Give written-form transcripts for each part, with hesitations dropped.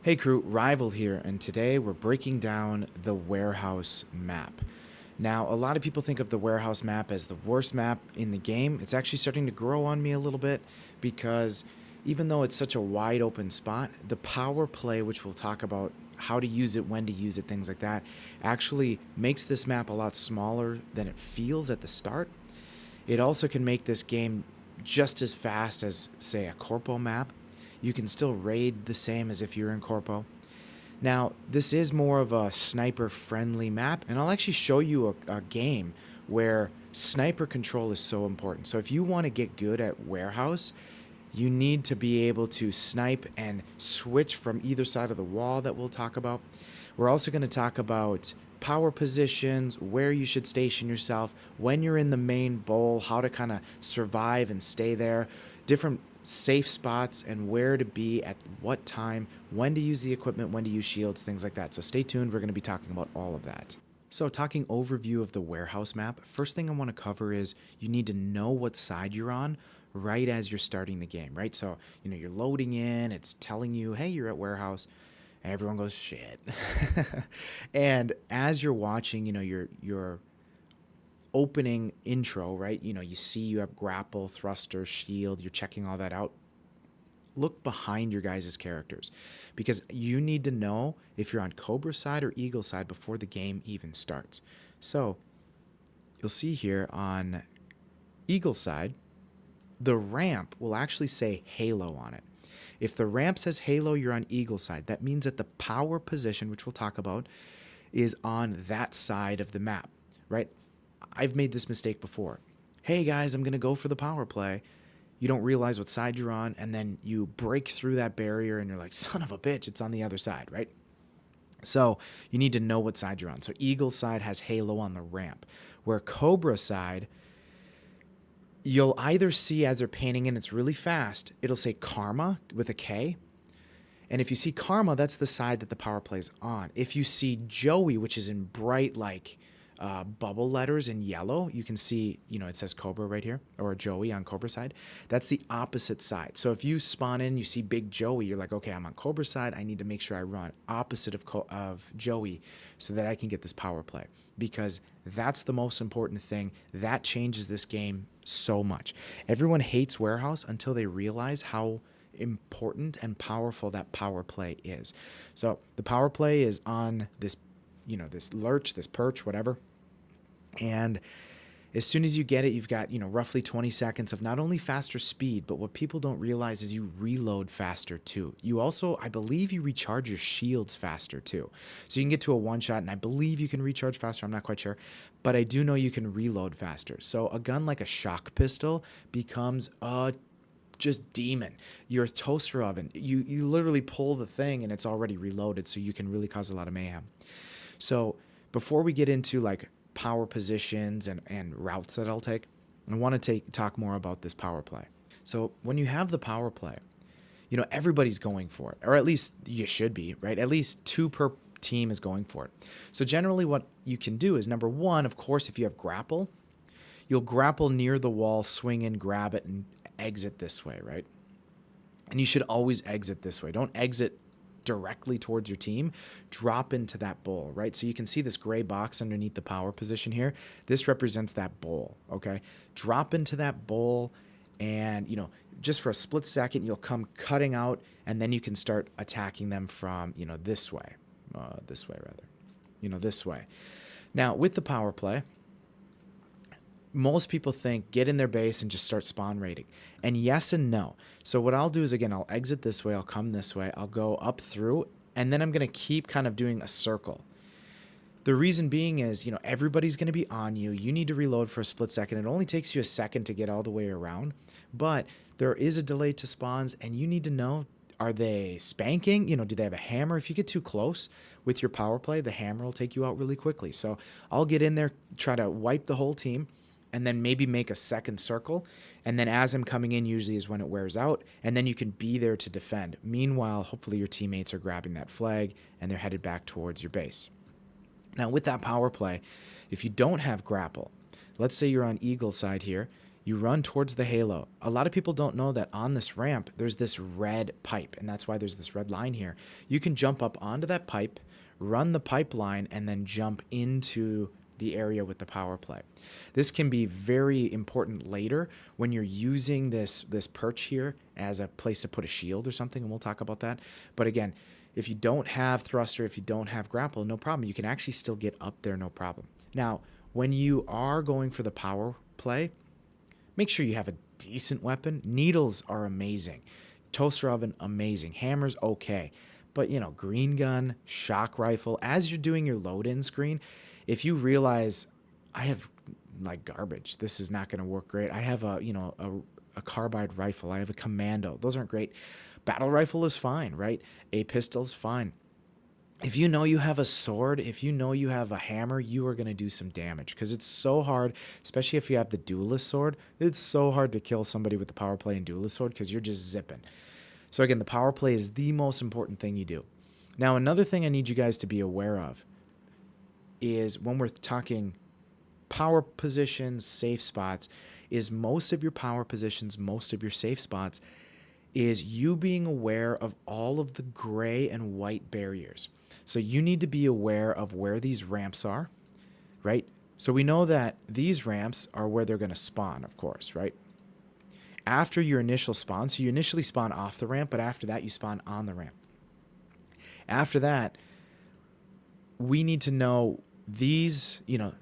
Hey crew, Rival here, and today we're breaking down the warehouse map. Now, a lot of people think of the warehouse map as the worst map in the game. It's actually starting to grow on me a little bit because even though it's such a wide open spot, the power play, which we'll talk about how to use it, when to use it, things like that, actually makes this map a lot smaller than it feels at the start. It also can make this game just as fast as, say, a Corpo map. You can still raid the same as if you're in Corpo. Now, this is more of a sniper friendly map, and I'll actually show you a game where sniper control is so important. So, if you want to get good at Warehouse, you need to be able to snipe and switch from either side of the wall that we'll talk about. We're also going to talk about power positions, where you should station yourself, when you're in the main bowl, how to kind of survive and stay there, different safe spots and where to be at what time, when to use the equipment, when to use shields, things like that. So stay tuned. We're going to be talking about all of that. So talking overview of the warehouse map, first thing I want to cover is you need to know what side you're on right as you're starting the game, right? So, you're loading in, it's telling you, hey, you're at warehouse. And everyone goes, shit. And as you're watching, your opening intro, right? You see you have grapple, thruster, shield, you're checking all that out. Look behind your guys' characters because you need to know if you're on Cobra side or Eagle side before the game even starts. So you'll see here on Eagle side, the ramp will actually say Halo on it. If the ramp says Halo, you're on Eagle side. That means that the power position, which we'll talk about, is on that side of the map, right? I've made this mistake before. Hey guys, I'm going to go for the power play. You don't realize what side you're on, and then you break through that barrier and you're like, son of a bitch, it's on the other side, right? So you need to know what side you're on. So Eagle side has Halo on the ramp, where Cobra side, you'll either see as they're painting in, it's really fast, it'll say Karma with a K. And if you see Karma, that's the side that the power play is on. If you see Joey, which is in bright, bubble letters in yellow, you can see, it says Cobra right here, or Joey on Cobra side. That's the opposite side. So if you spawn in, you see big Joey, you're like, okay, I'm on Cobra side. I need to make sure I run opposite of Joey so that I can get this power play, because that's the most important thing. That changes this game so much. Everyone hates Warehouse until they realize how important and powerful that power play is. So the power play is on this, this lurch, this perch, whatever. And as soon as you get it, you've got, roughly 20 seconds of not only faster speed, but what people don't realize is you reload faster too. You also, I believe you recharge your shields faster too. So you can get to a one shot, and I believe you can recharge faster. I'm not quite sure, but I do know you can reload faster. So a gun like a shock pistol becomes just demon. You're a toaster oven. You literally pull the thing and it's already reloaded, so you can really cause a lot of mayhem. So before we get into power positions and routes that I'll take, I want to talk more about this power play. So when you have the power play, everybody's going for it, or at least you should be, right? At least two per team is going for it. So generally what you can do is, number one, of course, if you have grapple, you'll grapple near the wall, swing in, grab it, and exit this way, right? And you should always exit this way. Don't exit directly towards your team. Drop into that bowl, right? So you can see this gray box underneath the power position here. This represents that bowl, okay? Drop into that bowl, and, just for a split second, you'll come cutting out, and then you can start attacking them from, this way. This way. Now, with the power play, most people think get in their base and just start spawn raiding. And yes and no. So what I'll do is, again, I'll exit this way, I'll come this way, I'll go up through, and then I'm going to keep kind of doing a circle. The reason being is, everybody's going to be on you. You need to reload for a split second. It only takes you a second to get all the way around, but there is a delay to spawns, and you need to know, are they spanking? Do they have a hammer? If you get too close with your power play, the hammer will take you out really quickly. So I'll get in there, try to wipe the whole team, and then maybe make a second circle. And then as I'm coming in, usually is when it wears out, and then you can be there to defend. Meanwhile, hopefully your teammates are grabbing that flag and they're headed back towards your base. Now with that power play, if you don't have grapple, let's say you're on Eagle side here, You run towards the halo. A lot of people don't know that on this ramp, there's this red pipe, and that's why there's this red line here. You can jump up onto that pipe, run the pipeline, and then jump into the area with the power play. This can be very important later when you're using this perch here as a place to put a shield or something, and we'll talk about that. But again, if you don't have thruster, if you don't have grapple, no problem. You can actually still get up there, no problem. Now, when you are going for the power play, make sure you have a decent weapon. Needles are amazing. Toaster oven, amazing. Hammers, okay. But, green gun, shock rifle, as you're doing your load-in screen, if you realize I have like garbage, this is not going to work great. I have a carbide rifle. I have a commando. Those aren't great. Battle rifle is fine, right? A pistol's fine. If you know you have a sword, if you know you have a hammer, you are going to do some damage because it's so hard, especially if you have the duelist sword. It's so hard to kill somebody with the power play and duelist sword because you're just zipping. So again, the power play is the most important thing you do. Now, another thing I need you guys to be aware of is when we're talking power positions, safe spots, is most of your power positions, most of your safe spots, is you being aware of all of the gray and white barriers. So you need to be aware of where these ramps are, right? So we know that these ramps are where they're going to spawn, of course, right? After your initial spawn, so you initially spawn off the ramp, but after that you spawn on the ramp. After that, we need to know these,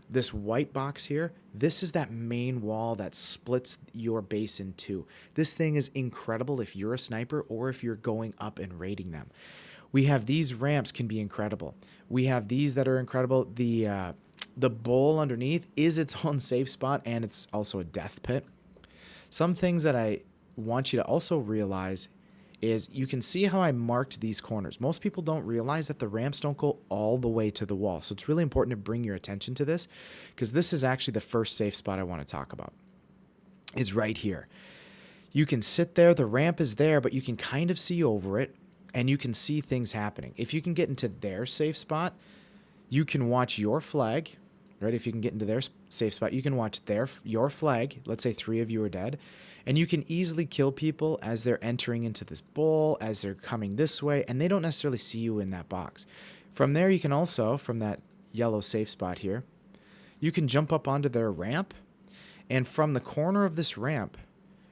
this white box here, this is that main wall that splits your base in two. This thing is incredible if you're a sniper or if you're going up and raiding them. We have these ramps can be incredible. We have these that are incredible. The bowl underneath is its own safe spot, and it's also a death pit. Some things that I want you to also realize is you can see how I marked these corners. Most people don't realize that the ramps don't go all the way to the wall. So it's really important to bring your attention to this because this is actually the first safe spot I want to talk about, is right here. You can sit there, the ramp is there, but you can kind of see over it and you can see things happening. If you can get into their safe spot, you can watch your flag, right? If you can get into their safe spot, you can watch your flag. Let's say 3 of you are dead. And you can easily kill people as they're entering into this bowl, as they're coming this way, and they don't necessarily see you in that box. From there, you can also, from that yellow safe spot here, you can jump up onto their ramp, and from the corner of this ramp,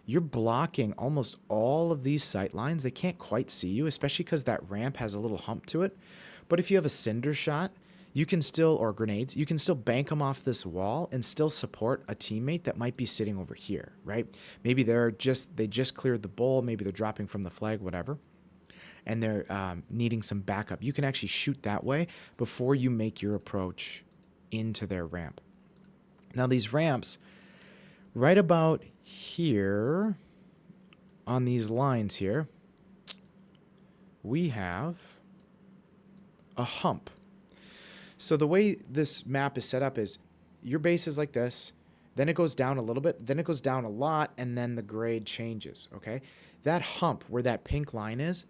you're blocking almost all of these sight lines. They can't quite see you, especially because that ramp has a little hump to it. But if you have a cinder shot, you can still, or grenades, you can still bank them off this wall and still support a teammate that might be sitting over here, right? Maybe they just cleared the bowl, maybe they're dropping from the flag, whatever, and they're needing some backup. You can actually shoot that way before you make your approach into their ramp. Now these ramps, right about here, on these lines here, we have a hump. So the way this map is set up is your base is like this, then it goes down a little bit, then it goes down a lot, and then the grade changes, okay? That hump where that pink line is,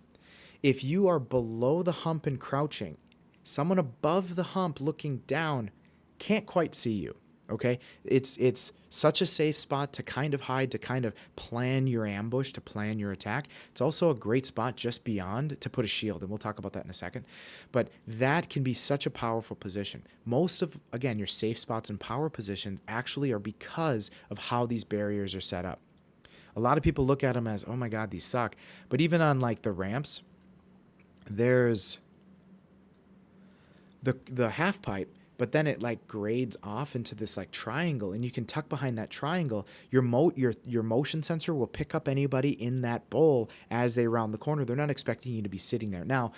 if you are below the hump and crouching, someone above the hump looking down can't quite see you, okay? It's such a safe spot to kind of hide, to kind of plan your ambush, to plan your attack. It's also a great spot just beyond to put a shield, and we'll talk about that in a second. But that can be such a powerful position. Most of, again, your safe spots and power positions actually are because of how these barriers are set up. A lot of people look at them as, oh my God, these suck. But even on like the ramps, there's the half pipe, but then it like grades off into this like triangle, and you can tuck behind that triangle. Your motion sensor will pick up anybody in that bowl as they round the corner. They're not expecting you to be sitting there. Now,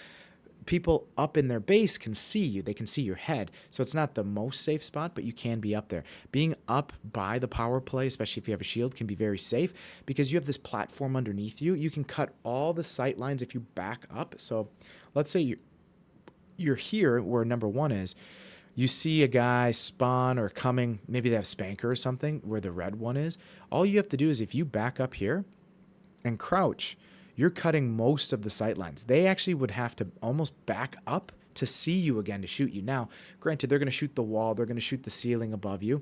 people up in their base can see you. They can see your head. So it's not the most safe spot, but you can be up there. Being up by the power play, especially if you have a shield, can be very safe because you have this platform underneath you. You can cut all the sight lines if you back up. So let's say you're here where number 1 is. You see a guy spawn or coming, maybe they have Spanker or something where the red one is. All you have to do is if you back up here and crouch, you're cutting most of the sight lines. They actually would have to almost back up to see you again to shoot you. Now, granted, they're going to shoot the wall. They're going to shoot the ceiling above you.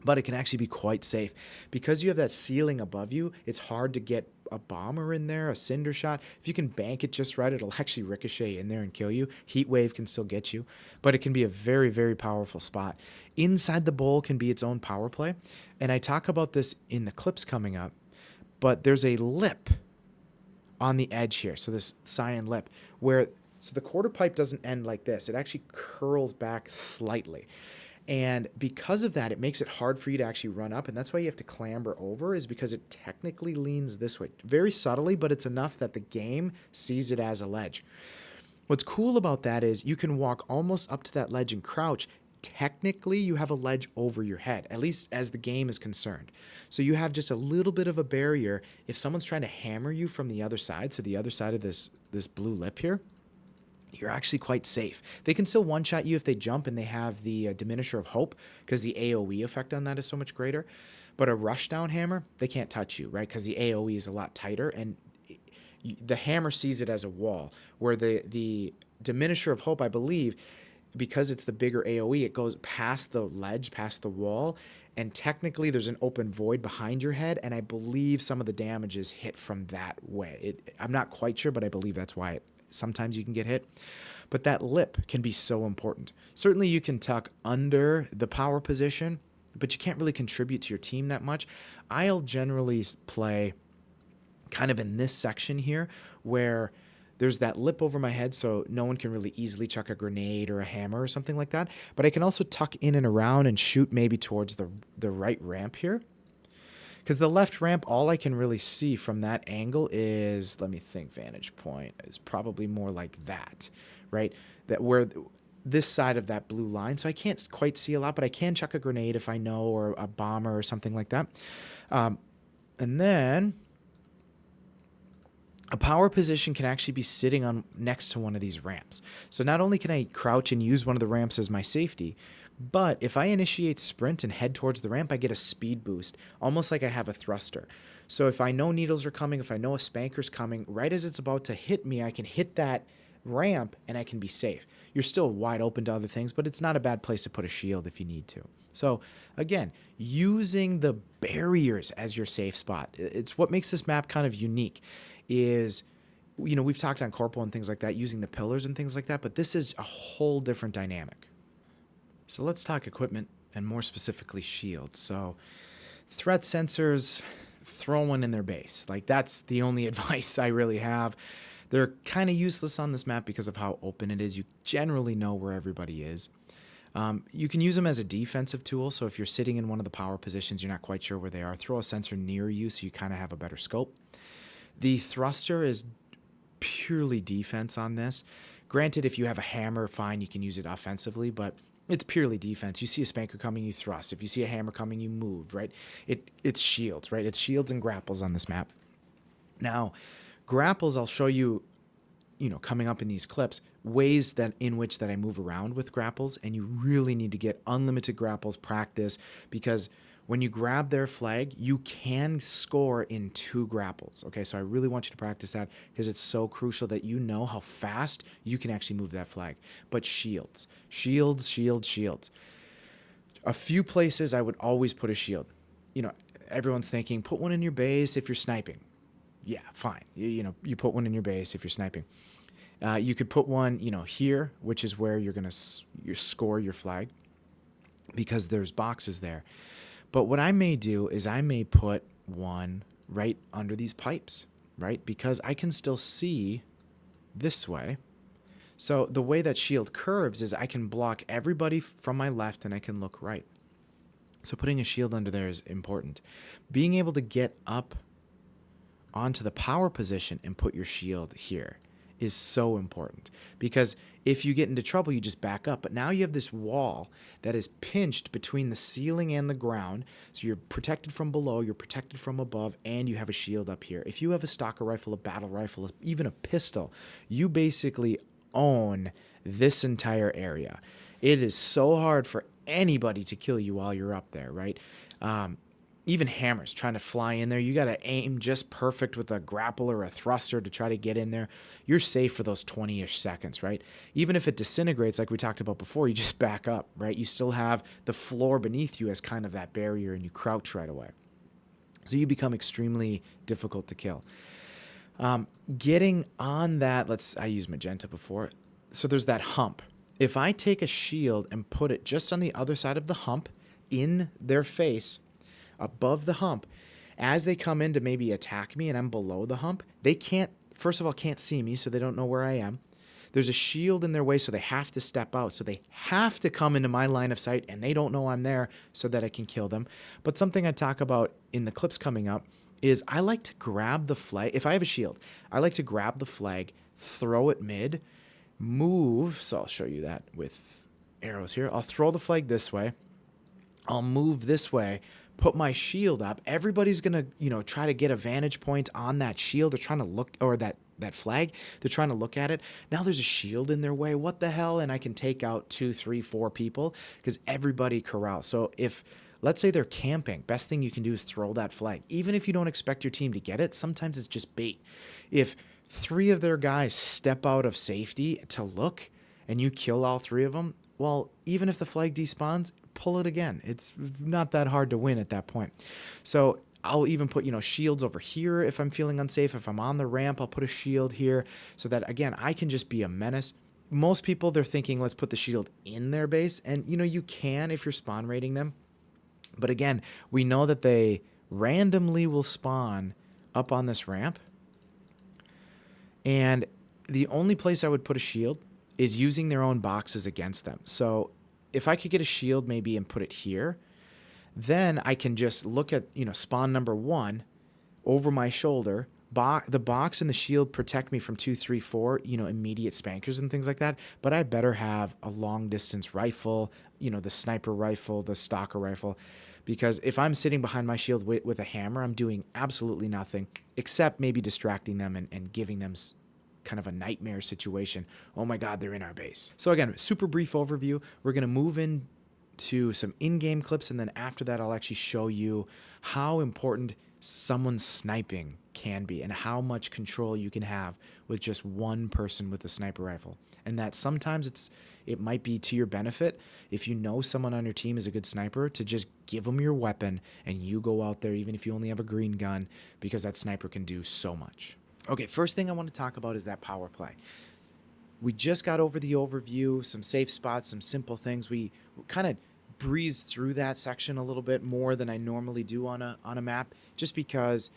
but it can actually be quite safe. Because you have that ceiling above you, it's hard to get a bomber in there, a cinder shot. If you can bank it just right, it'll actually ricochet in there and kill you. Heat wave can still get you, but it can be a very, very powerful spot. Inside the bowl can be its own power play. And I talk about this in the clips coming up, but there's a lip on the edge here. So this cyan lip where, so the quarter pipe doesn't end like this. It actually curls back slightly. And because of that, it makes it hard for you to actually run up. And that's why you have to clamber over, is because it technically leans this way. Very subtly, but it's enough that the game sees it as a ledge. What's cool about that is you can walk almost up to that ledge and crouch. Technically, you have a ledge over your head, at least as the game is concerned. So you have just a little bit of a barrier. If someone's trying to hammer you from the other side, so the other side of this blue lip here, you're actually quite safe. They can still one-shot you if they jump and they have the Diminisher of Hope, because the AoE effect on that is so much greater. But a rushdown hammer, they can't touch you, right? Because the AoE is a lot tighter, and the hammer sees it as a wall, where the Diminisher of Hope, I believe, because it's the bigger AoE, it goes past the ledge, past the wall, and technically there's an open void behind your head, and I believe some of the damage is hit from that way. I'm not quite sure, but I believe that's why sometimes you can get hit. But that lip can be so important. Certainly you can tuck under the power position, but you can't really contribute to your team that much. I'll generally play kind of in this section here where there's that lip over my head, so no one can really easily chuck a grenade or a hammer or something like that. But I can also tuck in and around and shoot maybe towards the right ramp here. Because the left ramp, all I can really see from that angle is, let me think, vantage point is probably more like that, right? That where this side of that blue line. So I can't quite see a lot, but I can chuck a grenade if I know, or a bomber or something like that. And then a power position can actually be sitting on next to one of these ramps. So not only can I crouch and use one of the ramps as my safety, but if I initiate sprint and head towards the ramp, I get a speed boost, almost like I have a thruster. So if I know needles are coming, if I know a spanker's coming, right as it's about to hit me, I can hit that ramp and I can be safe. You're still wide open to other things, but it's not a bad place to put a shield if you need to. So again, using the barriers as your safe spot, it's what makes this map kind of unique. Is, you know, we've talked on Corporal and things like that, using the pillars and things like that, but this is a whole different dynamic. So let's talk equipment, and more specifically shields. So threat sensors, throw one in their base. Like, that's the only advice I really have. They're kind of useless on this map because of how open it is. You generally know where everybody is. You can use them as a defensive tool. So if you're sitting in one of the power positions, you're not quite sure where they are, throw a sensor near you so you kind of have a better scope. The thruster is purely defense on this. Granted, if you have a hammer, fine, you can use it offensively, but it's purely defense. You see a spanker coming, you thrust. If you see a hammer coming, you move, right? It's shields, right? It's shields and grapples on this map. Now, grapples, I'll show you, coming up in these clips, ways in which I move around with grapples, and you really need to get unlimited grapples practice, because when you grab their flag, you can score in 2 grapples. Okay, so I really want you to practice that, because it's so crucial that you know how fast you can actually move that flag. But shields. A few places I would always put a shield. Everyone's thinking, put one in your base if you're sniping. Yeah, fine. You put one in your base if you're sniping. You could put one, here, which is where you're going to score your flag, because there's boxes there. But what I may do is I may put one right under these pipes, right? Because I can still see this way. So the way that shield curves is I can block everybody from my left and I can look right. So putting a shield under there is important. Being able to get up onto the power position and put your shield here is so important, because if you get into trouble, you just back up. But now you have this wall that is pinched between the ceiling and the ground, so you're protected from below, you're protected from above, and you have a shield up here. If you have a stalker rifle, a battle rifle, even a pistol, you basically own this entire area. It is so hard for anybody to kill you while you're up there, right? even hammers trying to fly in there. You got to aim just perfect with a grapple or a thruster to try to get in there. You're safe for those 20-ish seconds, right? Even if it disintegrates, like we talked about before, you just back up, right? You still have the floor beneath you as kind of that barrier, and you crouch right away. So you become extremely difficult to kill. Getting on that, I used magenta before. So there's that hump. If I take a shield and put it just on the other side of the hump in their face, above the hump, as they come in to maybe attack me and I'm below the hump, they can't, first of all, can't see me, so they don't know where I am. There's a shield in their way, so they have to step out. So they have to come into my line of sight, and they don't know I'm there so that I can kill them. But something I talk about in the clips coming up is I like to grab the flag. If I have a shield, I like to grab the flag, throw it mid, move. So I'll show you that with arrows here. I'll throw the flag this way. I'll move this way, put my shield up. Everybody's going to, try to get a vantage point on that shield. They're trying to look, or that flag. They're trying to look at it. Now there's a shield in their way. What the hell? And I can take out 2, 3, 4 people because everybody corrals. So if, let's say they're camping, best thing you can do is throw that flag. Even if you don't expect your team to get it, sometimes it's just bait. If 3 of their guys step out of safety to look and you kill all 3 of them, well, even if the flag despawns, pull it again. It's not that hard to win at that point. So I'll even put, shields over here if I'm feeling unsafe. If I'm on the ramp, I'll put a shield here so that, again, I can just be a menace. Most people, they're thinking, let's put the shield in their base. And, you can if you're spawn raiding them. But again, we know that they randomly will spawn up on this ramp. And the only place I would put a shield is using their own boxes against them. So if I could get a shield maybe and put it here, then I can just look at, spawn number 1 over my shoulder. The box and the shield protect me from 2, 3, 4, immediate spankers and things like that. But I better have a long distance rifle, the sniper rifle, the stalker rifle. Because if I'm sitting behind my shield with a hammer, I'm doing absolutely nothing except maybe distracting them and giving them kind of a nightmare situation. Oh my God, they're in our base. So again, super brief overview. We're going to move into some in-game clips, and then after that, I'll actually show you how important someone's sniping can be and how much control you can have with just one person with a sniper rifle. And that sometimes it might be to your benefit if you know someone on your team is a good sniper to just give them your weapon and you go out there even if you only have a green gun, because that sniper can do so much. Okay, first thing I want to talk about is that power play. We just got over the overview, some safe spots, some simple things. We kind of breezed through that section a little bit more than I normally do on a map, just because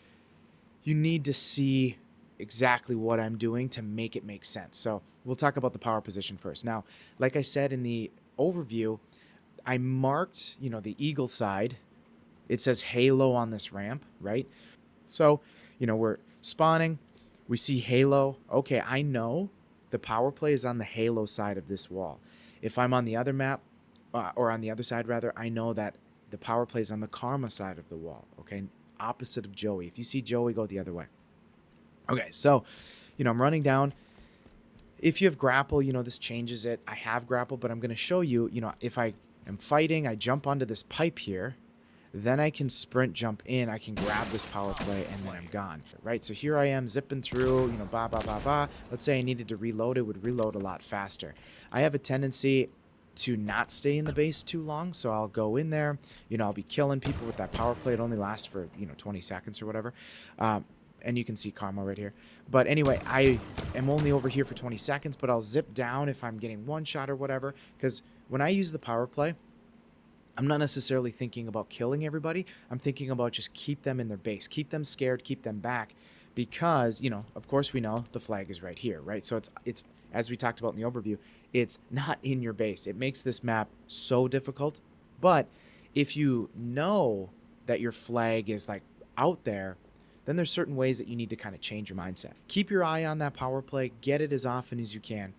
you need to see exactly what I'm doing to make it make sense. So we'll talk about the power position first. Now, like I said in the overview, I marked, the eagle side. It says halo on this ramp, right? So, we're spawning. We see halo. Okay, I know the power play is on the halo side of this wall. If I'm on the other map, or on the other side rather, I know that the power play is on the karma side of the wall, okay? Opposite of Joey. If you see Joey, go the other way. Okay, so, I'm running down. If you have grapple, this changes it. I have grapple, but I'm going to show you, if I am fighting, I jump onto this pipe here. Then I can sprint, jump in, I can grab this power play, and then I'm gone, right? So here I am zipping through, blah, blah, blah, blah. Let's say I needed to reload, it would reload a lot faster. I have a tendency to not stay in the base too long, so I'll go in there, I'll be killing people with that power play. It only lasts for, 20 seconds or whatever. And you can see karma right here. But anyway, I am only over here for 20 seconds, but I'll zip down if I'm getting one shot or whatever, because when I use the power play, I'm not necessarily thinking about killing everybody. I'm thinking about just keep them in their base, keep them scared, keep them back, because, of course we know the flag is right here, right? So it's as we talked about in the overview, it's not in your base. It makes this map so difficult. But if you know that your flag is like out there, then there's certain ways that you need to kind of change your mindset. Keep your eye on that power play, get it as often as you can.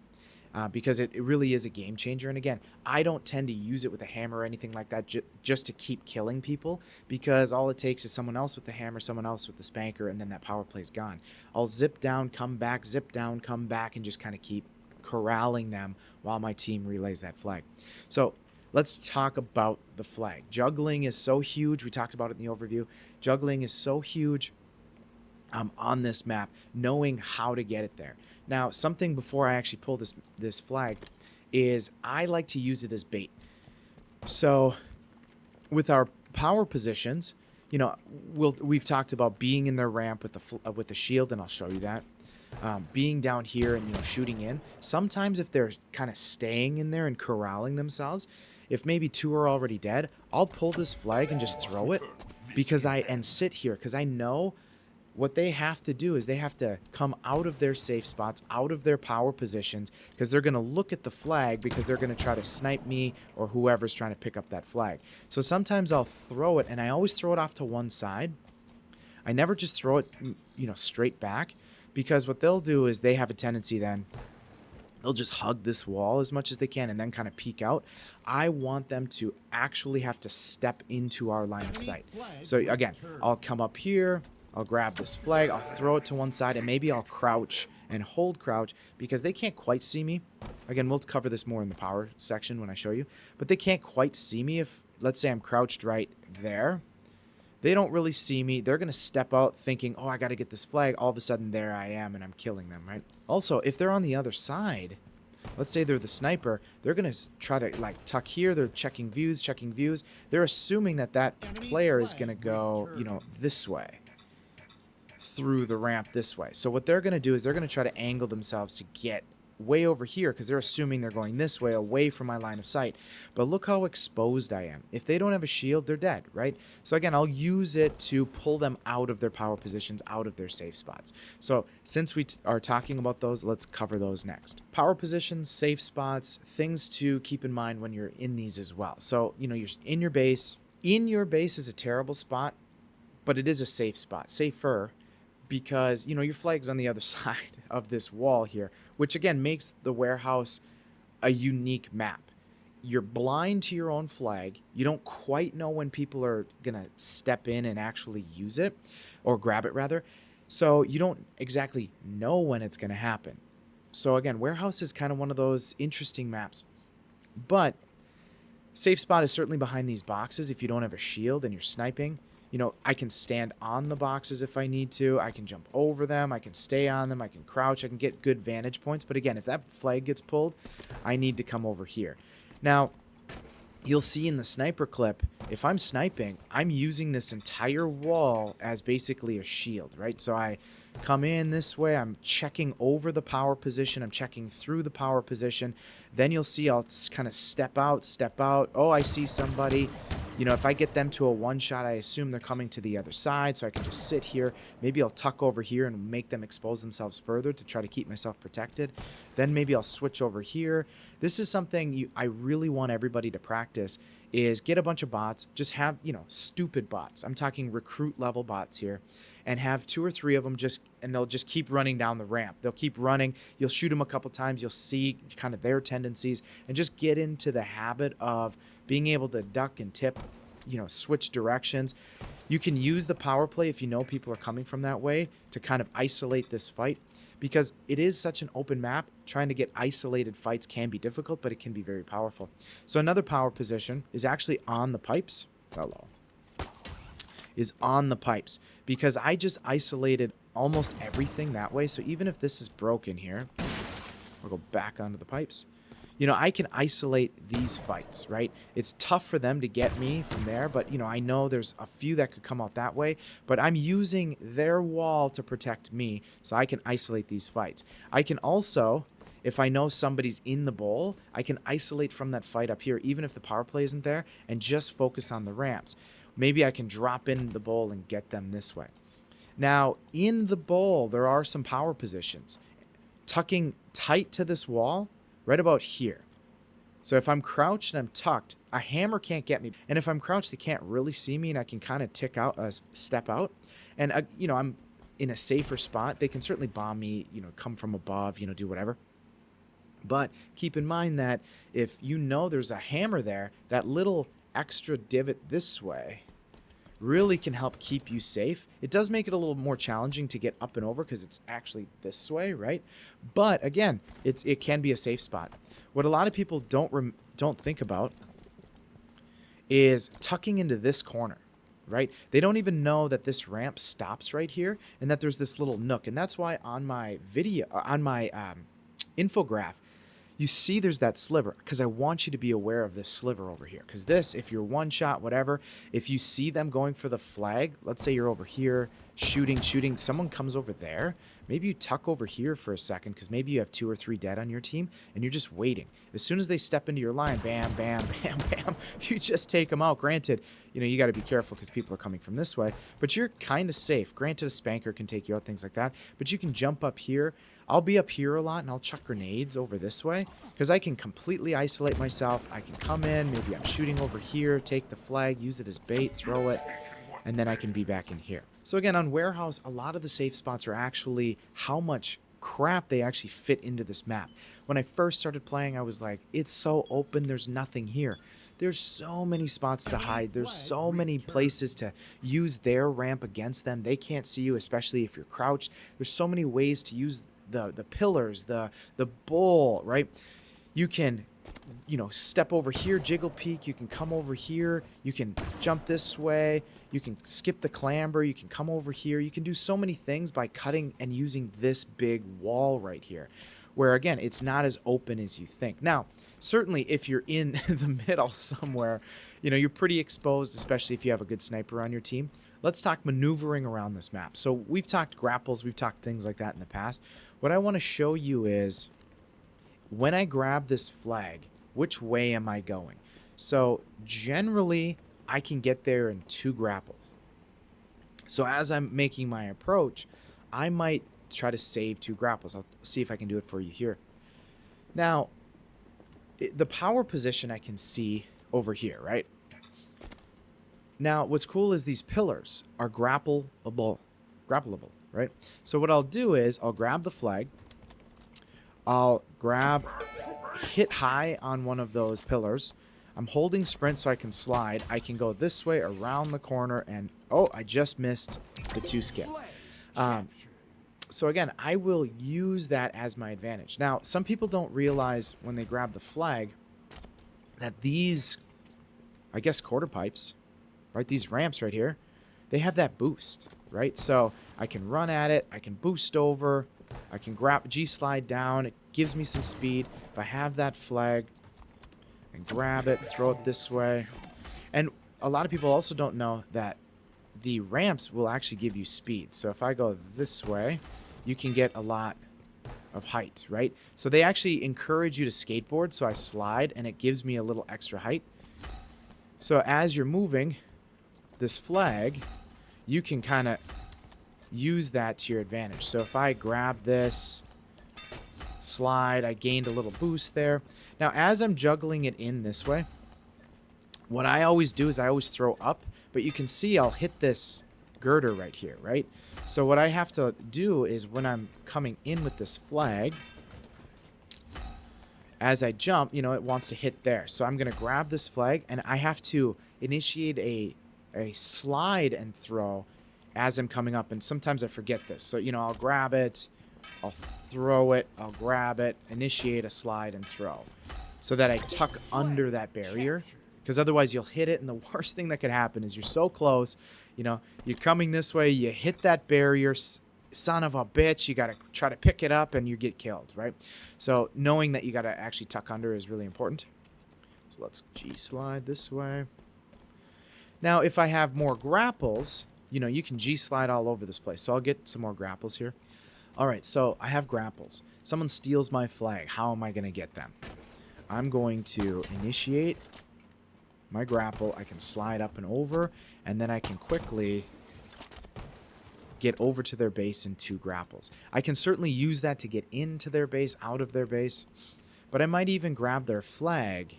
Because it really is a game changer. And again, I don't tend to use it with a hammer or anything like that just to keep killing people, because all it takes is someone else with the hammer, someone else with the spanker, and then that power play's gone. I'll zip down, come back, zip down, come back, and just kind of keep corralling them while my team relays that flag. So let's talk about the flag. Juggling is so huge. We talked about it in the overview. Juggling is so huge on this map, knowing how to get it there. Now, something before I actually pull this flag is I like to use it as bait. So with our power positions, you know, we've talked about being in their ramp with the shield, and I'll show you that. Being down here and, you know, shooting in. Sometimes if they're kind of staying in there and corralling themselves, if maybe two are already dead, I'll pull this flag and just throw it and sit here because I know what they have to do is they have to come out of their safe spots, out of their power positions, because they're going to look at the flag because they're going to try to snipe me or whoever's trying to pick up that flag. So sometimes I'll throw it, and I always throw it off to one side. I never just throw it, you know, straight back, because what they'll do is they have a tendency then, they'll just hug this wall as much as they can and then kind of peek out. I want them to actually have to step into our line of sight. So again, I'll come up here, I'll grab this flag, I'll throw it to one side, and maybe I'll crouch and hold crouch because they can't quite see me. Again, we'll cover this more in the power section when I show you, but they can't quite see me if, let's say I'm crouched right there. They don't really see me. They're going to step out thinking, oh, I got to get this flag. All of a sudden, there I am, and I'm killing them, right? Also, if they're on the other side, let's say they're the sniper, they're going to try to, like, tuck here. They're checking views. They're assuming that that player is going to go, you know, this way, through the ramp this way. So what they're going to do is they're going to try to angle themselves to get way over here because they're assuming they're going this way away from my line of sight. But look how exposed I am. If they don't have a shield, they're dead, right? So again, I'll use it to pull them out of their power positions, out of their safe spots. So since we are talking about those, let's cover those next. Power positions, safe spots, things to keep in mind when you're in these as well. So, you know, you're in your base. In your base is a terrible spot, but it is a safe spot, safer, because, you know, your flag's on the other side of this wall here, which again makes the warehouse a unique map. You're blind to your own flag. You don't quite know when people are going to step in and actually use it, or grab it rather. So you don't exactly know when it's going to happen. So again, warehouse is kind of one of those interesting maps. But safe spot is certainly behind these boxes if you don't have a shield and you're sniping. You know, I can stand on the boxes if I need to. I can jump over them. I can stay on them. I can crouch. I can get good vantage points. But again, if that flag gets pulled, I need to come over here. Now, you'll see in the sniper clip, if I'm sniping, I'm using this entire wall as basically a shield, right? So I come in this way. I'm checking over the power position. I'm checking through the power position. Then you'll see I'll kind of step out. Oh, I see somebody. You know, if I get them to a one-shot, I assume they're coming to the other side, so I can just sit here. Maybe I'll tuck over here and make them expose themselves further to try to keep myself protected. Then maybe I'll switch over here. This is something I really want everybody to practice, is get a bunch of bots. Just have, you know, stupid bots. I'm talking recruit-level bots here. And have 2 or 3 of them and they'll just keep running down the ramp. They'll keep running. You'll shoot them a couple times. You'll see kind of their tendencies and just get into the habit of being able to duck and tip, you know, switch directions. You can use the power play if you know people are coming from that way to kind of isolate this fight, because it is such an open map. Trying to get isolated fights can be difficult, but it can be very powerful. So another power position is actually on the pipes. Is on the pipes, because I just isolated almost everything that way. So even if this is broken here, I'll go back onto the pipes. You know, I can isolate these fights, right? It's tough for them to get me from there, but, you know, I know there's a few that could come out that way, but I'm using their wall to protect me, so I can isolate these fights. I can also, if I know somebody's in the bowl, I can isolate from that fight up here, even if the power play isn't there, and just focus on the ramps. Maybe I can drop in the bowl and get them this way. Now, in the bowl, there are some power positions. Tucking tight to this wall, right about here. So if I'm crouched and I'm tucked, a hammer can't get me. And if I'm crouched, they can't really see me, and I can kind of step out. And, you know, I'm in a safer spot. They can certainly bomb me, you know, come from above, you know, do whatever. But keep in mind that if you know there's a hammer there, that little extra divot this way really can help keep you safe. It does make it a little more challenging to get up and over because it's actually this way, right? But again, it can be a safe spot. What a lot of people don't think about is tucking into this corner, right? They don't even know that this ramp stops right here and that there's this little nook. And that's why on my video, on my infograph, you see there's that sliver, because I want you to be aware of this sliver over here. Because this, if you're one shot, whatever, if you see them going for the flag, let's say you're over here shooting, someone comes over there, maybe you tuck over here for a second, because maybe you have 2 or 3 dead on your team, and you're just waiting. As soon as they step into your line, bam, bam, bam, bam, you just take them out. Granted, you got to be careful because people are coming from this way, but you're kind of safe. Granted, a spanker can take you out, things like that, but you can jump up here. I'll be up here a lot, and I'll chuck grenades over this way because I can completely isolate myself. I can come in, maybe I'm shooting over here, take the flag, use it as bait, throw it, and then I can be back in here. So again, on Warehouse, a lot of the safe spots are actually how much crap they actually fit into this map. When I first started playing, I was like, it's so open, there's nothing here. There's so many spots to hide. There's so many places to use their ramp against them. They can't see you, especially if you're crouched. There's so many ways to use the pillars, the bowl, right? You can, step over here, jiggle peek. You can come over here. You can jump this way. You can skip the clamber. You can come over here. You can do so many things by cutting and using this big wall right here, where, again, it's not as open as you think. Now, certainly if you're in the middle somewhere, you're pretty exposed, especially if you have a good sniper on your team. Let's talk maneuvering around this map. So we've talked grapples, we've talked things like that in the past. What I want to show you is when I grab this flag, which way am I going? So generally, I can get there in 2 grapples. So as I'm making my approach, I might try to save 2 grapples. I'll see if I can do it for you here. Now, the power position I can see over here, right? Now, what's cool is these pillars are grappleable, right? So what I'll do is I'll grab the flag. I'll hit high on one of those pillars. I'm holding sprint so I can slide. I can go this way around the corner and, oh, I just missed the 2 skip. So again, I will use that as my advantage. Now, some people don't realize when they grab the flag that these, I guess, quarter pipes, right, these ramps right here, they have that boost, right? So I can run at it, I can boost over, I can grab G-slide down, it gives me some speed. If I have that flag, and grab it, throw it this way. And a lot of people also don't know that the ramps will actually give you speed. So if I go this way, you can get a lot of height, right? So they actually encourage you to skateboard, so I slide, and it gives me a little extra height. So as you're moving this flag, you can kind of use that to your advantage. So if I grab this, slide, I gained a little boost there. Now, as I'm juggling it in this way, what I always do is I always throw up, but you can see I'll hit this girder right here, right? So what I have to do is when I'm coming in with this flag, as I jump, it wants to hit there. So I'm going to grab this flag, and I have to initiate a slide and throw as I'm coming up. And sometimes I forget this. So, I'll grab it, I'll throw it, I'll grab it, initiate a slide and throw, so that I tuck under that barrier. Because otherwise you'll hit it, and the worst thing that could happen is you're so close, you're coming this way, you hit that barrier, son of a bitch, you got to try to pick it up, and you get killed, right? So knowing that you got to actually tuck under is really important. So let's G-slide this way. Now, if I have more grapples, you can G-slide all over this place. So I'll get some more grapples here. All right, so I have grapples. Someone steals my flag. How am I going to get them? I'm going to initiate my grapple. I can slide up and over, and then I can quickly get over to their base in 2 grapples. I can certainly use that to get into their base, out of their base, but I might even grab their flag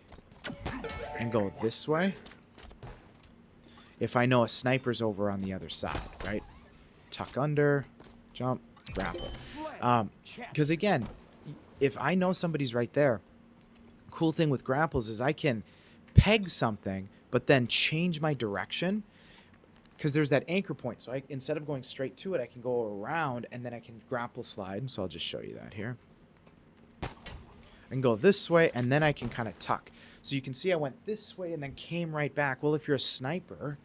and go this way if I know a sniper's over on the other side, right? Tuck under, jump, grapple. Because again, if I know somebody's right there, cool thing with grapples is I can peg something, but then change my direction, because there's that anchor point. So instead of going straight to it, I can go around, and then I can grapple slide. So I'll just show you that here. I can go this way, and then I can kind of tuck. So you can see I went this way and then came right back. Well, if you're a sniper,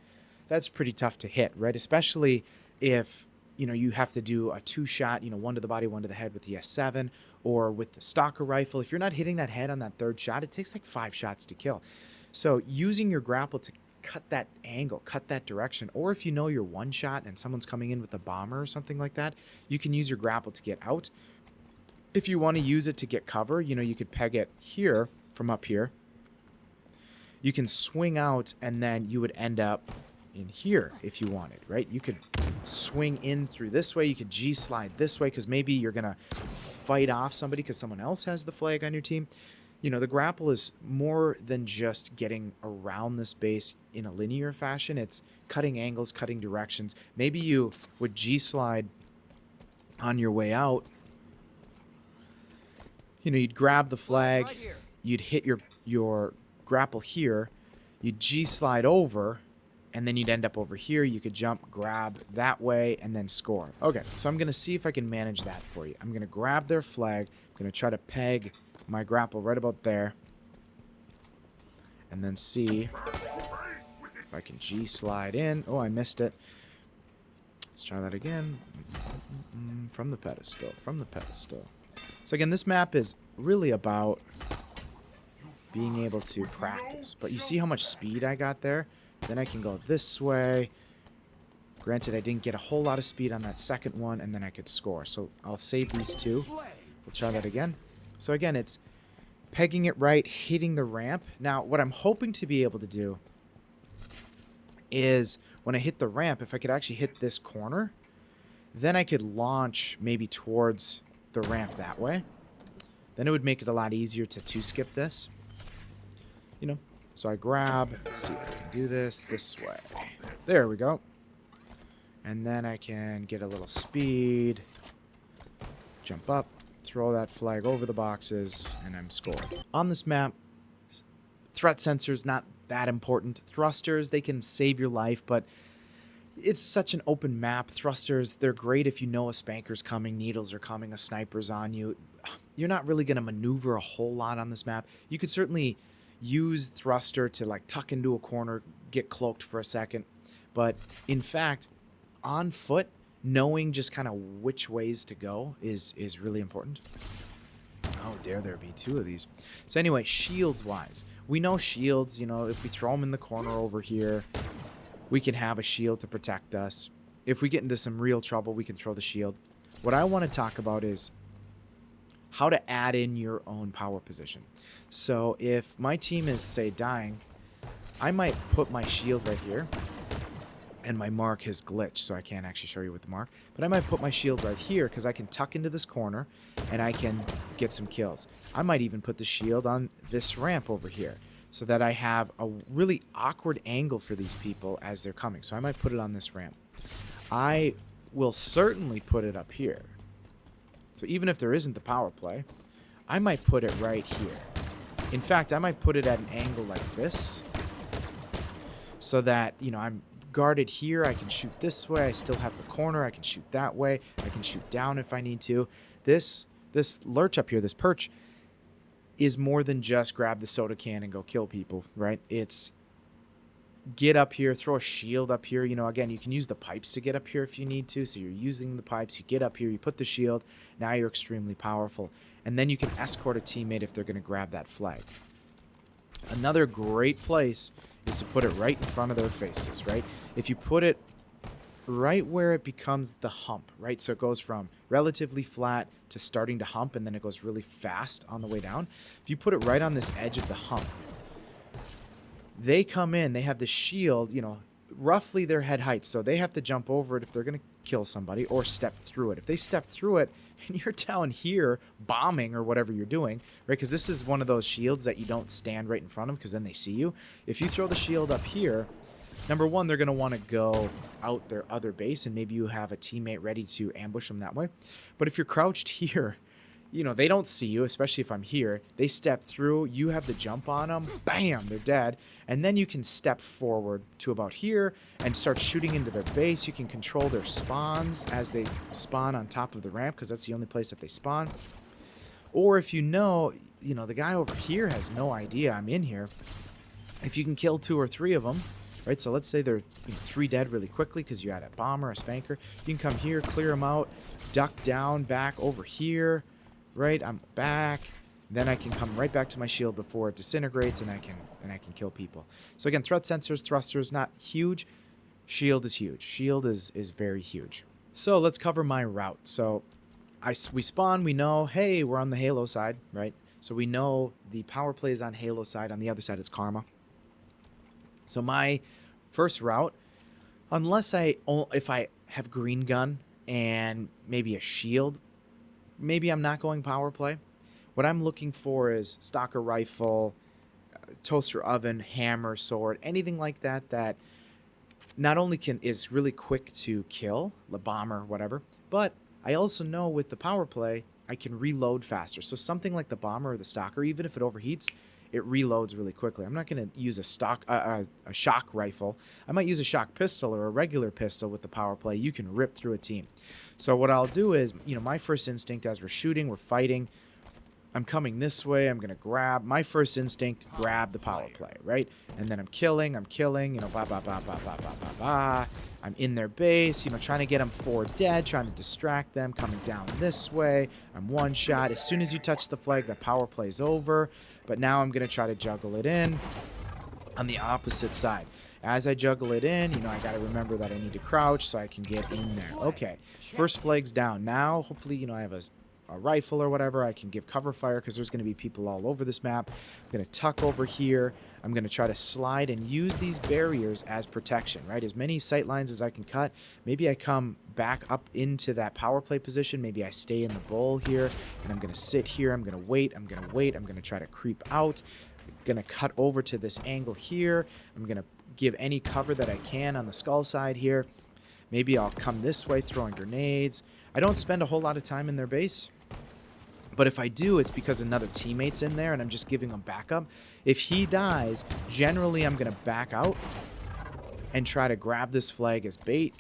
that's pretty tough to hit, right? Especially if, you have to do a two-shot, one to the body, one to the head with the S7 or with the stalker rifle. If you're not hitting that head on that third shot, it takes like 5 shots to kill. So using your grapple to cut that angle, cut that direction, or if you know you're one shot and someone's coming in with a bomber or something like that, you can use your grapple to get out. If you want to use it to get cover, you could peg it here from up here. You can swing out and then you would end up in here if you wanted, right? You could swing in through this way. You could G-slide this way because maybe you're going to fight off somebody because someone else has the flag on your team. The grapple is more than just getting around this base in a linear fashion. It's cutting angles, cutting directions. Maybe you would G-slide on your way out. You'd grab the flag. You'd hit your grapple here. You'd G-slide over, and then you'd end up over here. You could jump, grab that way, and then score. Okay, so I'm going to see if I can manage that for you. I'm going to grab their flag. I'm going to try to peg my grapple right about there. And then see if I can G-slide in. Oh, I missed it. Let's try that again. From the pedestal. So again, this map is really about being able to practice. But you see how much speed I got there? Then I can go this way. Granted, I didn't get a whole lot of speed on that second one, and then I could score. So I'll save these two. We'll try that again. So again, it's pegging it right, hitting the ramp. Now, what I'm hoping to be able to do is when I hit the ramp, if I could actually hit this corner, then I could launch maybe towards the ramp that way. Then it would make it a lot easier to two-skip this. So I grab, let's see if I can do this way. There we go. And then I can get a little speed, jump up, throw that flag over the boxes, and I'm scored. On this map, threat sensors not that important. Thrusters, they can save your life, but it's such an open map. Thrusters, they're great if you know a spanker's coming, needles are coming, a sniper's on you. You're not really going to maneuver a whole lot on this map. You could certainly use thruster to like tuck into a corner, get cloaked for a second. But in fact, on foot, knowing just kind of which ways to go is really important. Oh, dare there be 2 of these. So anyway, shields-wise. We know shields, if we throw them in the corner over here, we can have a shield to protect us. If we get into some real trouble, we can throw the shield. What I want to talk about is how to add in your own power position. So if my team is, say, dying, I might put my shield right here, and my mark has glitched, so I can't actually show you with the mark. But I might put my shield right here because I can tuck into this corner, and I can get some kills. I might even put the shield on this ramp over here so that I have a really awkward angle for these people as they're coming. So I might put it on this ramp. I will certainly put it up here. So even if there isn't the power play, I might put it right here. In fact, I might put it at an angle like this so that, I'm guarded here. I can shoot this way. I still have the corner. I can shoot that way. I can shoot down if I need to. This lurch up here, this perch, is more than just grab the soda can and go kill people, right? It's get up here, throw a shield up here. Again, you can use the pipes to get up here if you need to. So you're using the pipes. You get up here. You put the shield. Now you're extremely powerful. And then you can escort a teammate if they're going to grab that flag. Another great place is to put it right in front of their faces, right? If you put it right where it becomes the hump, right? So it goes from relatively flat to starting to hump, and then it goes really fast on the way down. If you put it right on this edge of the hump, they come in, they have the shield, roughly their head height. So they have to jump over it if they're going to kill somebody or step through it. If they step through it and you're down here bombing or whatever you're doing, right? Because this is one of those shields that you don't stand right in front of because then they see you. If you throw the shield up here, number one, they're going to want to go out their other base, and maybe you have a teammate ready to ambush them that way. But if you're crouched here, they don't see you, especially if I'm here. They step through, you have the jump on them, bam, they're dead. And then you can step forward to about here and start shooting into their base. You can control their spawns as they spawn on top of the ramp because that's the only place that they spawn. Or if the guy over here has no idea I'm in here, if you can kill 2 or 3 of them, right? So let's say they're 3 dead really quickly because you had a bomber, a spanker. You can come here, clear them out, duck down, back over here, right? I'm back. Then I can come right back to my shield before it disintegrates, and I can kill people. So again, threat sensors, thrusters, not huge. Shield is huge. Shield is very huge. So let's cover my route. So we spawn, we know, hey, we're on the Halo side, right? So we know the power play is on Halo side. On the other side, it's Karma. So my first route, if I have green gun and maybe a shield, maybe I'm not going power play. What I'm looking for is stalker rifle, toaster oven, hammer, sword, anything like that not only is really quick to kill, the bomber, whatever, but I also know with the power play, I can reload faster. So something like the bomber or the stalker, even if it overheats, it reloads really quickly. I'm not going to use a shock rifle. I might use a shock pistol or a regular pistol with the power play. You can rip through a team. So what I'll do is, my first instinct as we're shooting, we're fighting, I'm coming this way, I'm going to grab. My first instinct, grab the power play, right? And then I'm killing, blah, blah, blah, blah, blah, blah, blah, blah. I'm in their base, trying to get them 4 dead, trying to distract them, coming down this way. I'm one shot. As soon as you touch the flag, the power play's over. But now I'm going to try to juggle it in on the opposite side. As I juggle it in, I got to remember that I need to crouch so I can get in there. Okay, first flag's down. Now, hopefully, I have a rifle or whatever. I can give cover fire because there's going to be people all over this map. I'm going to tuck over here. I'm going to try to slide and use these barriers as protection, right? As many sight lines as I can cut. Maybe I come back up into that power play position. Maybe I stay in the bowl here, and I'm going to sit here. I'm going to wait. I'm going to try to creep out. I'm going to cut over to this angle here. I'm going to give any cover that I can on the skull side here. Maybe I'll come this way throwing grenades. I don't spend a whole lot of time in their base. But if I do, it's because another teammate's in there and I'm just giving him backup. If he dies, generally I'm going to back out and try to grab this flag as bait.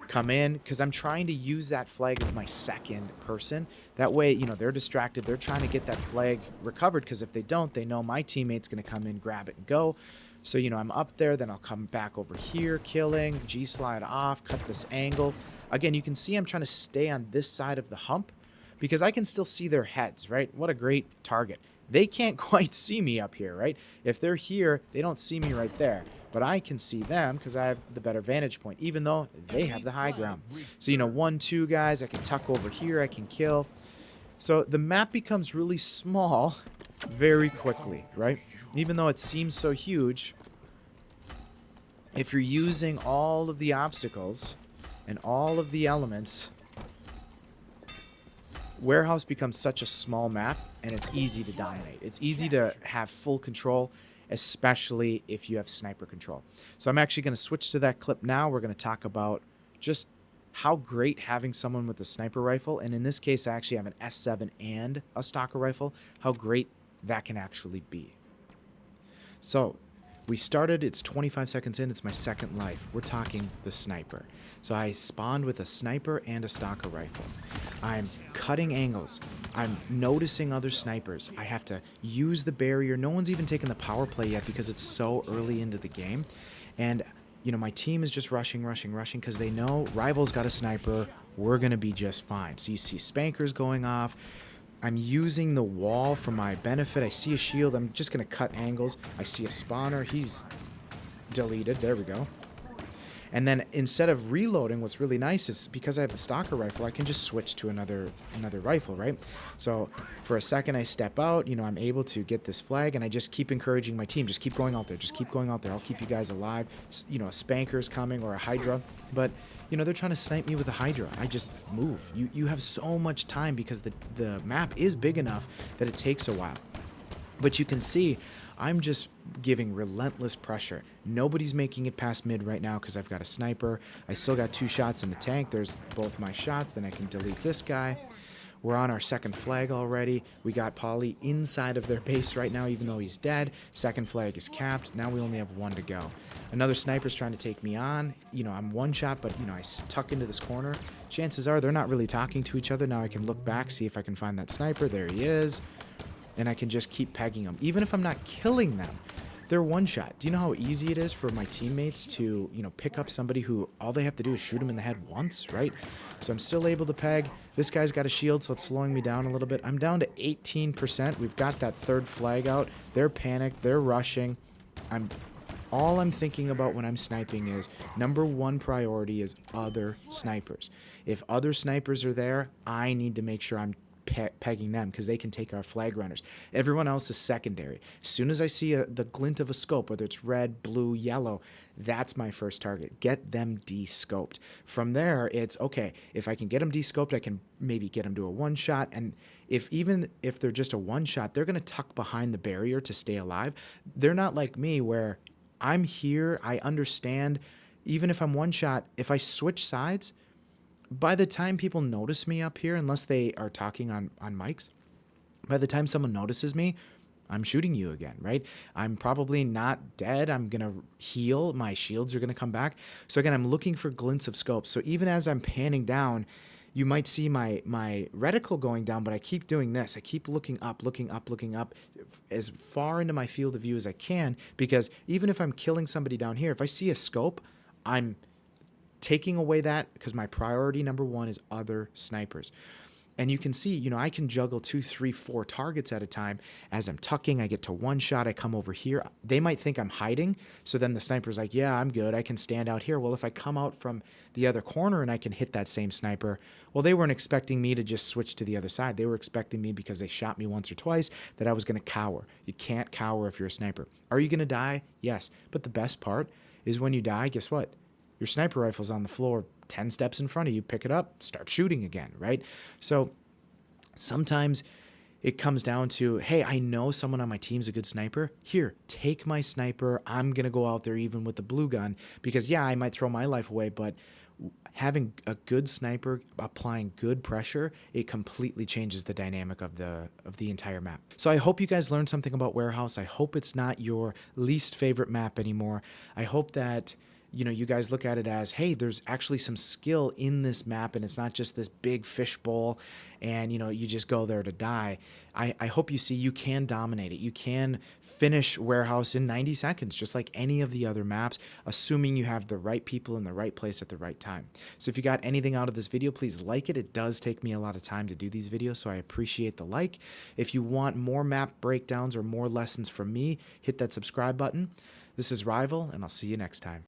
Come in, because I'm trying to use that flag as my second person. That way, they're distracted. They're trying to get that flag recovered, because if they don't, they know my teammate's going to come in, grab it, and go. So, I'm up there, then I'll come back over here, killing, G-slide off, cut this angle. Again, you can see I'm trying to stay on this side of the hump, because I can still see their heads, right? What a great target. They can't quite see me up here, right? If they're here, they don't see me right there. But I can see them because I have the better vantage point, even though they have the high ground. So, 1, 2 guys, I can tuck over here, I can kill. So the map becomes really small very quickly, right? Even though it seems so huge, if you're using all of the obstacles and all of the elements, Warehouse becomes such a small map, and it's easy to dominate. It's easy to have full control, especially if you have sniper control. So I'm actually going to switch to that clip now. We're going to talk about just how great having someone with a sniper rifle, and in this case I actually have an S7 and a stalker rifle, how great that can actually be. So we started, it's 25 seconds in, it's my second life. We're talking the sniper. So I spawned with a sniper and a stalker rifle. I'm cutting angles. I'm noticing other snipers. I have to use the barrier. No one's even taken the power play yet because it's so early into the game. And, my team is just rushing because they know rival's got a sniper. We're going to be just fine. So you see spankers going off. I'm using the wall for my benefit. I see a shield. I'm just going to cut angles. I see a spawner. He's deleted. There we go. And then instead of reloading, what's really nice is because I have the stalker rifle, I can just switch to another rifle, right? So for a second, I step out. I'm able to get this flag, and I just keep encouraging my team. Just keep going out there. Just keep going out there. I'll keep you guys alive. A spanker's coming or a hydra. But they're trying to snipe me with a hydra. I just move. You have so much time because the map is big enough that it takes a while. But you can see I'm just giving relentless pressure. Nobody's making it past mid right now because I've got a sniper. I still got 2 shots in the tank. There's both my shots. Then I can delete this guy. We're on our second flag already. We got Polly inside of their base right now, even though he's dead. Second flag is capped. Now we only have one to go. Another sniper's trying to take me on. I'm one shot, but, I tuck into this corner. Chances are they're not really talking to each other. Now I can look back, see if I can find that sniper. There he is. And I can just keep pegging them. Even if I'm not killing them, they're one shot. Do you know how easy it is for my teammates to, pick up somebody who all they have to do is shoot him in the head once, right? So I'm still able to peg. This guy's got a shield, so it's slowing me down a little bit. I'm down to 18%. We've got that third flag out. They're panicked. They're rushing. All I'm thinking about when I'm sniping is number one priority is other snipers. If other snipers are there, I need to make sure I'm pegging them because they can take our flag runners. Everyone else is secondary. As soon as I see the glint of a scope, whether it's red, blue, yellow, that's my first target. Get them de-scoped. From there, it's okay. If I can get them de-scoped, I can maybe get them to a one shot. And even if they're just a one shot, they're going to tuck behind the barrier to stay alive. They're not like me where I'm here. I understand. Even if I'm one shot, if I switch sides, by the time people notice me up here, unless they are talking on mics, by the time someone notices me, I'm shooting you again, right? I'm probably not dead. I'm going to heal. My shields are going to come back. So again, I'm looking for glints of scopes. So even as I'm panning down, you might see my reticle going down, but I keep doing this. I keep looking up as far into my field of view as I can, because even if I'm killing somebody down here, if I see a scope, I'm taking away that because my priority number one is other snipers. And you can see, I can juggle 2, 3, 4 targets at a time. As I'm tucking, I get to one shot. I come over here. They might think I'm hiding. So then the sniper's like, yeah, I'm good. I can stand out here. Well, if I come out from the other corner and I can hit that same sniper, well, they weren't expecting me to just switch to the other side. They were expecting me, because they shot me once or twice, that I was going to cower. You can't cower if you're a sniper. Are you going to die? Yes. But the best part is when you die, guess what? Your sniper rifle's on the floor 10 steps in front of you. Pick it up, start shooting again, right? So sometimes it comes down to, hey, I know someone on my team's a good sniper. Here, take my sniper. I'm going to go out there even with the blue gun because, yeah, I might throw my life away, but having a good sniper applying good pressure, it completely changes the dynamic of the entire map. So I hope you guys learned something about Warehouse. I hope it's not your least favorite map anymore. I hope that you guys look at it as, hey, there's actually some skill in this map, and it's not just this big fishbowl and, you just go there to die. I hope you see you can dominate it. You can finish Warehouse in 90 seconds, just like any of the other maps, assuming you have the right people in the right place at the right time. So if you got anything out of this video, please like it. It does take me a lot of time to do these videos, so I appreciate the like. If you want more map breakdowns or more lessons from me, hit that subscribe button. This is Rival, and I'll see you next time.